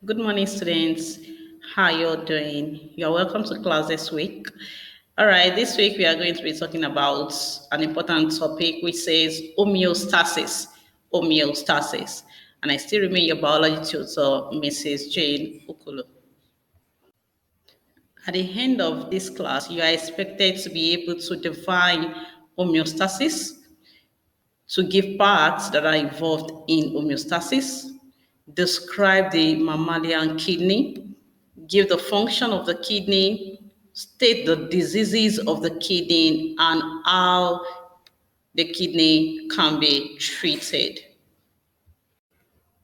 Good morning, students. How you doing? You're welcome to class this week. All right, this week we are going to be talking about an important topic which says homeostasis. Homeostasis. And I still remain your biology tutor, Mrs. Jane Okulu. At the end of this class, you are expected to be able to define homeostasis, to give parts that are involved in homeostasis, describe the mammalian kidney, give the function of the kidney, state the diseases of the kidney, and how the kidney can be treated.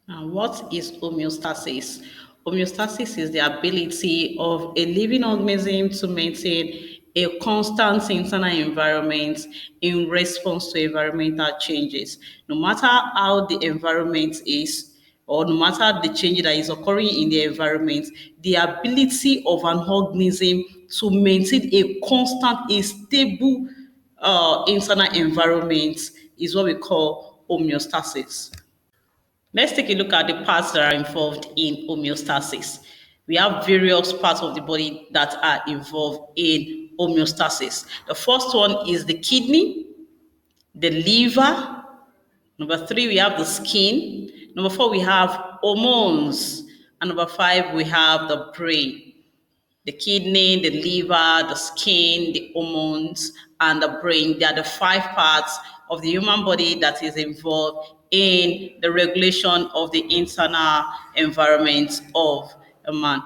And what is homeostasis? Homeostasis is the ability of a living organism to maintain a constant internal environment in response to environmental changes. No matter how the environment is, or no matter the change that is occurring in the environment, the ability of an organism to maintain a constant, a stable internal environment is what we call homeostasis. Let's take a look at the parts that are involved in homeostasis. We have various parts of the body that are involved in homeostasis. The first one is the kidney, the liver. Number three, we have the skin. Number four, we have hormones. And number five, we have the brain. The kidney, the liver, the skin, the hormones, and the brain. They are the five parts of the human body that is involved in the regulation of the internal environment of a man.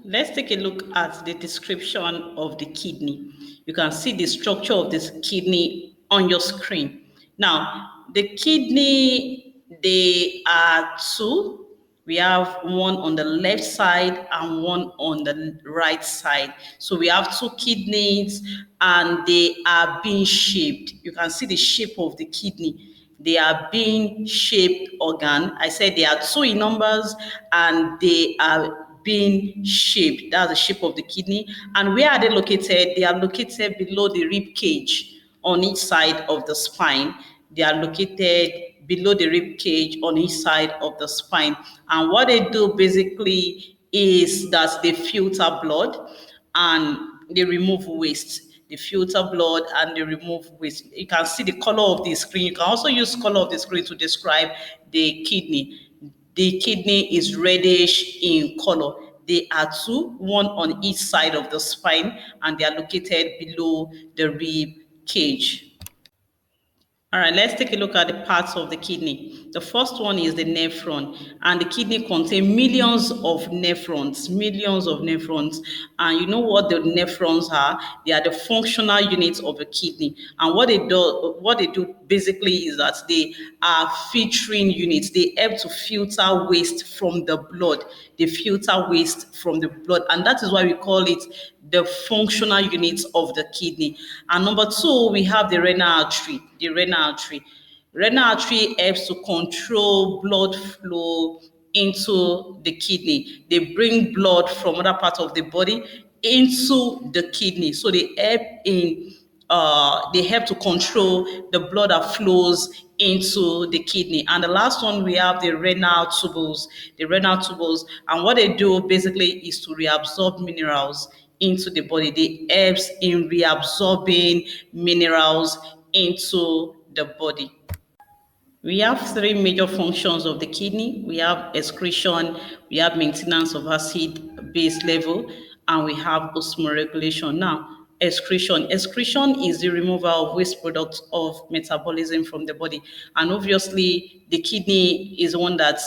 Let's take a look at the description of the kidney. You can see the structure of this kidney on your screen. Now, the kidney, they are two. We have one on the left side and one on the right side. So we have two kidneys and they are being shaped. You can see the shape of the kidney. They are being shaped organ. I said they are two in numbers and they are being shaped. That's the shape of the kidney. And where are they located? They are located below the rib cage on each side of the spine. They are located below the rib cage on each side of the spine. And what they do basically is that they filter blood and they remove waste. They filter blood and they remove waste. You can see the color of the screen. You can also use color of the screen to describe the kidney. The kidney is reddish in color. They are two, one on each side of the spine, and they are located below the rib cage. All right, let's take a look at the parts of the kidney. The first one is the nephron, and the kidney contains millions of nephrons. And you know what the nephrons are? They are the functional units of the kidney. And what they do basically is that they are filtering units. They help to filter waste from the blood. They filter waste from the blood, and that is why we call it the functional units of the kidney. And number two, we have the renal artery. The renal artery. Renal artery helps to control blood flow into the kidney. They bring blood from other parts of the body into the kidney. So they help to control the blood that flows into the kidney. And the last one, we have the renal tubules. The renal tubules, and what they do basically is to reabsorb minerals into the body. They helps in reabsorbing minerals into the body. We have three major functions of the kidney. We have excretion, we have maintenance of acid base level, and we have osmoregulation. Now, excretion. Excretion is the removal of waste products of metabolism from the body. And obviously, the kidney is one that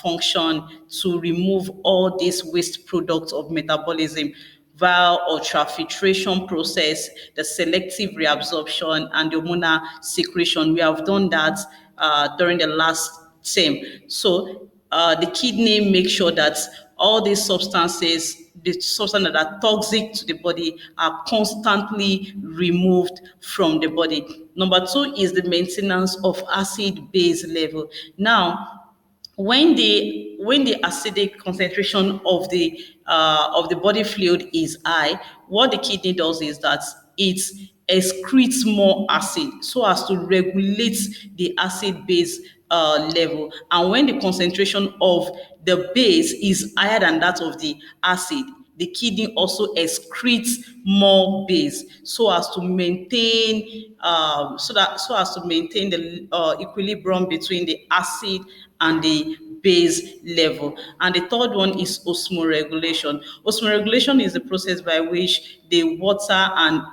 function to remove all these waste products of metabolism via ultrafiltration process, the selective reabsorption, and the hormonal secretion. We have done that during the last term. So the kidney makes sure that all these substances, the substances that are toxic to the body, are constantly removed from the body. Number two is the maintenance of acid base level. Now, when the acidic concentration of the body fluid is high, what the kidney does is that it excretes more acid so as to regulate the acid base level. And when the concentration of the base is higher than that of the acid, the kidney also excretes more base so as to maintain the equilibrium between the acid and the base level. And the third one is osmoregulation. Osmoregulation is the process by which the water and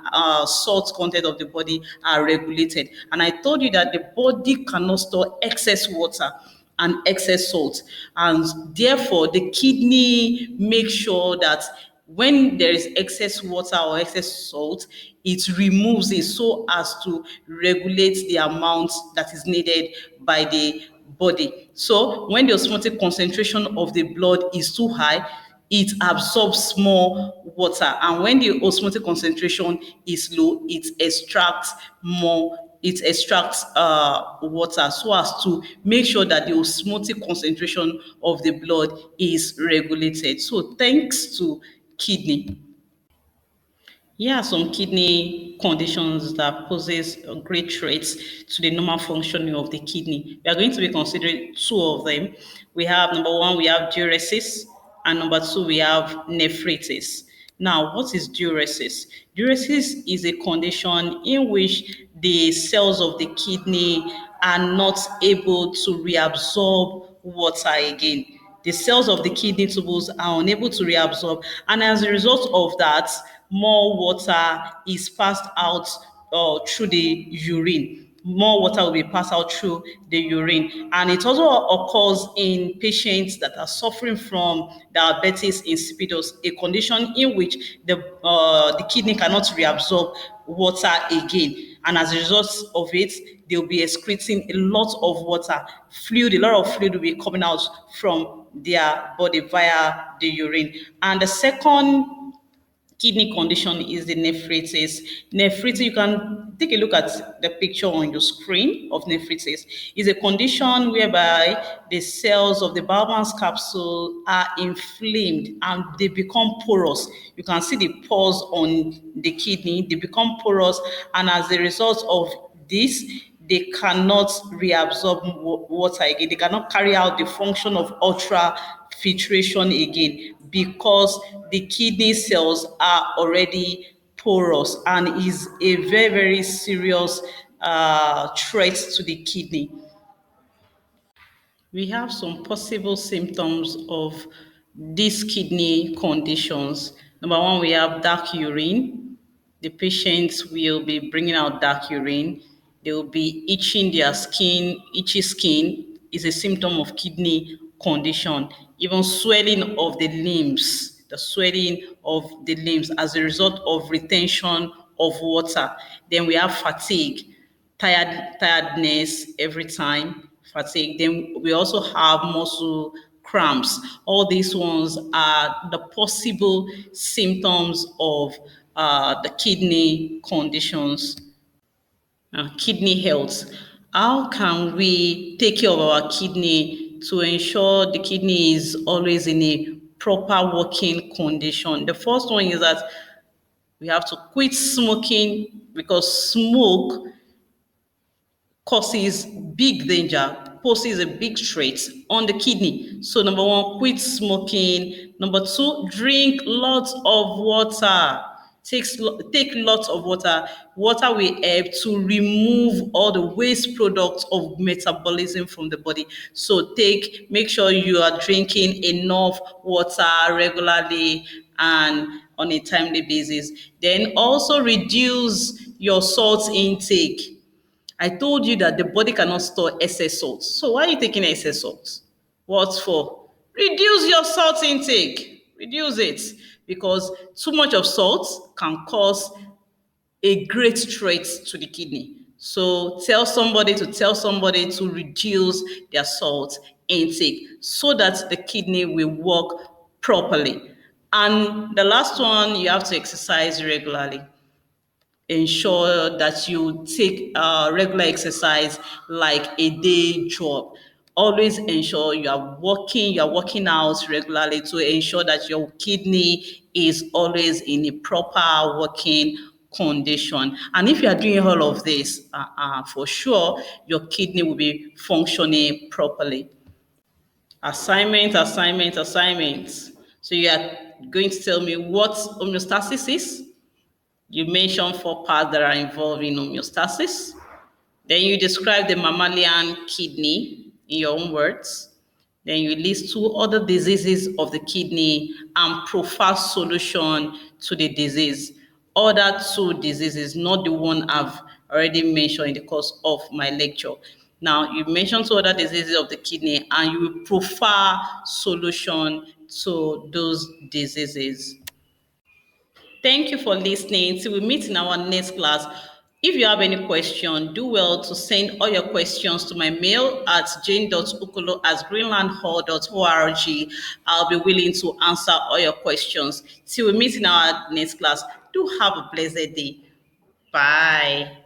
salt content of the body are regulated. And I told you that the body cannot store excess water and excess salt, and therefore the kidney makes sure that when there is excess water or excess salt, it removes it so as to regulate the amount that is needed by the body. So when the osmotic concentration of the blood is too high, it absorbs more water, and when the osmotic concentration is low, it extracts water so as to make sure that the osmotic concentration of the blood is regulated. So thanks to kidney. Here are some kidney conditions that poses a great threats to the normal functioning of the kidney. We are going to be considering two of them. We have number one, we have diuresis, and number two, we have nephritis. Now, what is diuresis? Diuresis is a condition in which the cells of the kidney are not able to reabsorb water again. The cells of the kidney tubules are unable to reabsorb, and as a result of that, more water is passed out through the urine. More water will be passed out through the urine. And it also occurs in patients that are suffering from diabetes insipidus, a condition in which the kidney cannot reabsorb water again. And as a result of it, they'll be excreting a lot of water. A lot of fluid will be coming out from their body via the urine. And the second kidney condition is the nephritis. Nephritis, you can take a look at the picture on your screen of nephritis. Is a condition whereby the cells of the Bowman's capsule are inflamed and they become porous. You can see the pores on the kidney, they become porous, and as a result of this, they cannot reabsorb water again. They cannot carry out the function of ultrafiltration again because the kidney cells are already porous and is a very, very serious threat to the kidney. We have some possible symptoms of these kidney conditions. Number one, we have dark urine. The patients will be bringing out dark urine. They will be itching their skin. Itchy skin is a symptom of kidney condition. Even swelling of the limbs, the swelling of the limbs as a result of retention of water. Then we have fatigue, tiredness every time, fatigue. Then we also have muscle cramps. All these ones are the possible symptoms of the kidney conditions. Kidney health. How can we take care of our kidney to ensure the kidney is always in a proper working condition? The first one is that we have to quit smoking because smoke causes big danger, poses a big threat on the kidney. So number one, quit smoking. Number two, drink lots of water. Take lots of water. Water will help to remove all the waste products of metabolism from the body. So make sure you are drinking enough water regularly and on a timely basis. Then also reduce your salt intake. I told you that the body cannot store excess salt. So why are you taking excess salt? What for? Reduce your salt intake. Reduce it because too much of salt can cause a great threat to the kidney. So tell somebody to reduce their salt intake so that the kidney will work properly. And the last one, you have to exercise regularly. Ensure that you take regular exercise like a day job. Always ensure you are working out regularly to ensure that your kidney is always in a proper working condition. And if you are doing all of this, for sure, your kidney will be functioning properly. Assignment, assignment, assignment. So you are going to tell me what homeostasis is. You mentioned 4 parts that are involved in homeostasis. Then you describe the mammalian kidney in your own words. Then you list 2 other diseases of the kidney and prefer solution to the disease. Other 2 diseases, not the one I've already mentioned in the course of my lecture. Now, you mentioned 2 other diseases of the kidney and you will prefer solution to those diseases. Thank you for listening. Till we meet in our next class. If you have any question, do well to send all your questions to my mail at jane.ukolo@greenlandhall.org. I'll be willing to answer all your questions. Till we meet in our next class, do have a blessed day. Bye.